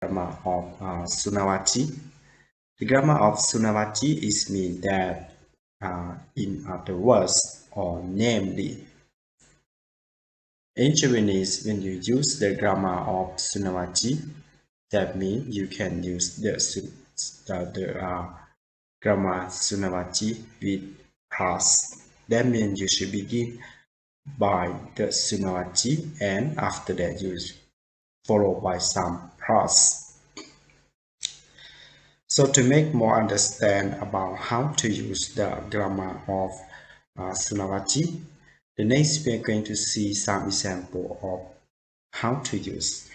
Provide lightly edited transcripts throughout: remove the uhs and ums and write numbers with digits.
grammar of Sunawachi. The grammar of Sunawachi is mean that in other words or namely. In Japanese, when you use the grammar of Sunawachi, that means you can use the grammar Sunawachi with plus. That means you should begin by the Sunawachi and after that you follow by some plus. So to make more understand about how to use the grammar of Sunawachi, the next we are going to see some example of how to use.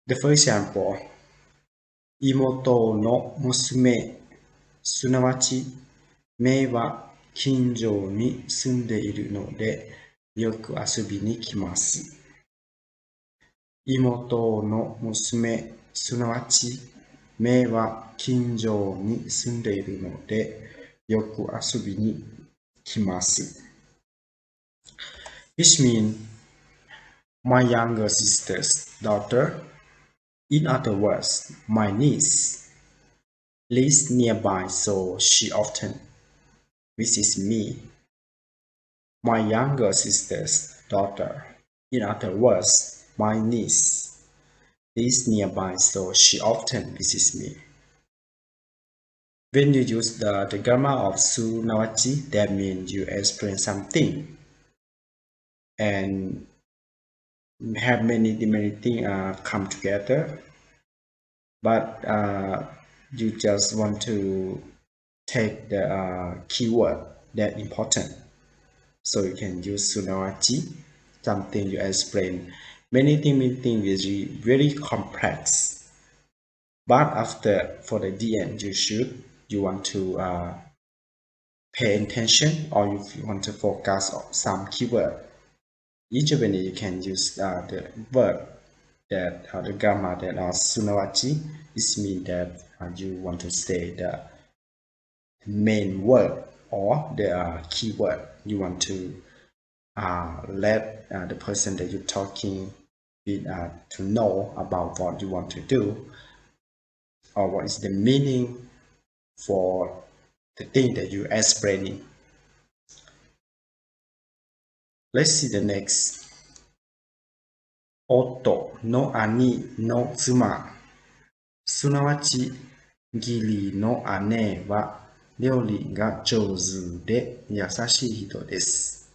The first example, 妹の娘、すなわち、めいは近所に住んでいるので、よく遊びに来ます。妹の娘、すなわち、めいは近所に住んでいるので、よく遊びに来ます。Which means, my younger sister's daughter, in other words, my niece, lives nearby, so she often visits me. My younger sister's daughter, in other words, my niece, lives nearby, so she often visits me. When you use the grammar of Sunawachi, that means you explain something and have many things come together, but you just want to take the keyword that important. So you can use Sunawachi, something you explain. Many things is very complex. But after, for the end, you want to pay attention or you want to focus on some keyword. In Japanese, you can use the word that the grammar that are Sunawachi. This means that you want to say the main word or the keyword. You want to let the person that you're talking with to know about what you want to do or what is the meaning for the thing that you're explaining. Let's see the next. 夫の兄の妻、すなわち義理の姉は料理が上手で優しい人です。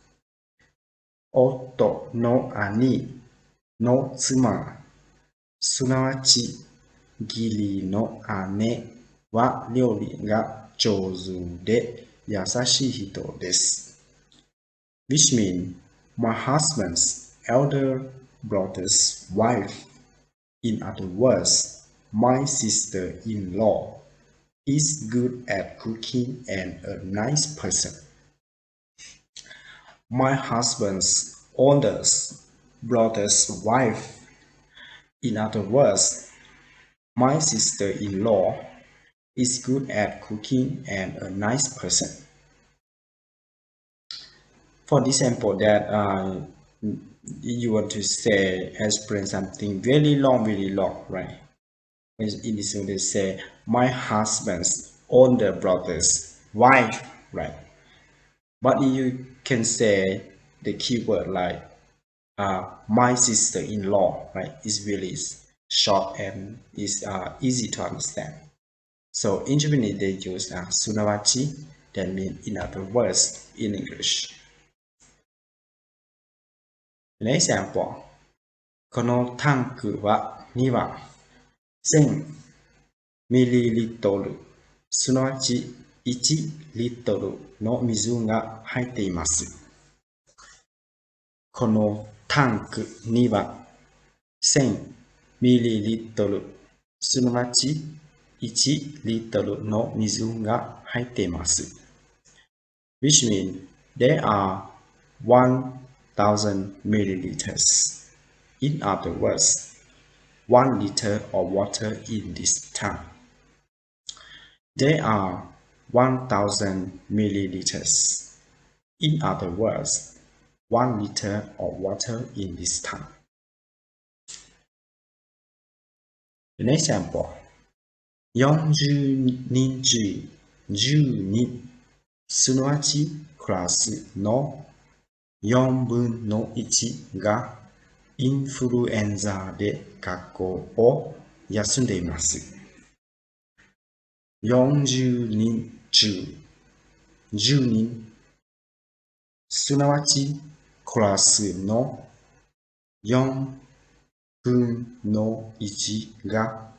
夫の兄の妻、すなわち義理の姉は料理が上手で優しい人です。Which means, my husband's elder brother's wife, in other words, my sister-in-law, is good at cooking and a nice person. My husband's older brother's wife, in other words, my sister-in-law, is good at cooking and a nice person. For example, that you want to say, explain something very long, right? In this way, they say, my husband's older brother's wife, right? But you can say the keyword like my sister-in-law, right? It's really short and is easy to understand. So in Japanese, they use Sunawachi, that means in other words in English. An example, このタンクには1000ミリリットル、すなわち1リットルの水が入っています。このタンクには1000ミリリットル、すなわち1リットルの水が入っています。Which means there are 1000 milliliters. In other words, 1 liter of water in this tank. There are 1000 milliliters. In other words, 1 liter of water in this tank. An example. 40人中10人、すなわちクラスの4分の1がインフルエンザで学校を休んでいます。40人中10人、すなわちクラスの4分の1が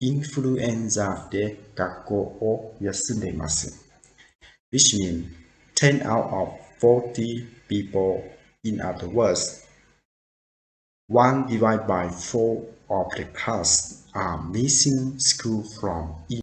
インフルエンザで学校を休んでいます。Which means 10 out of 40 people, in other words, 1 divided by 4 of the class are missing school from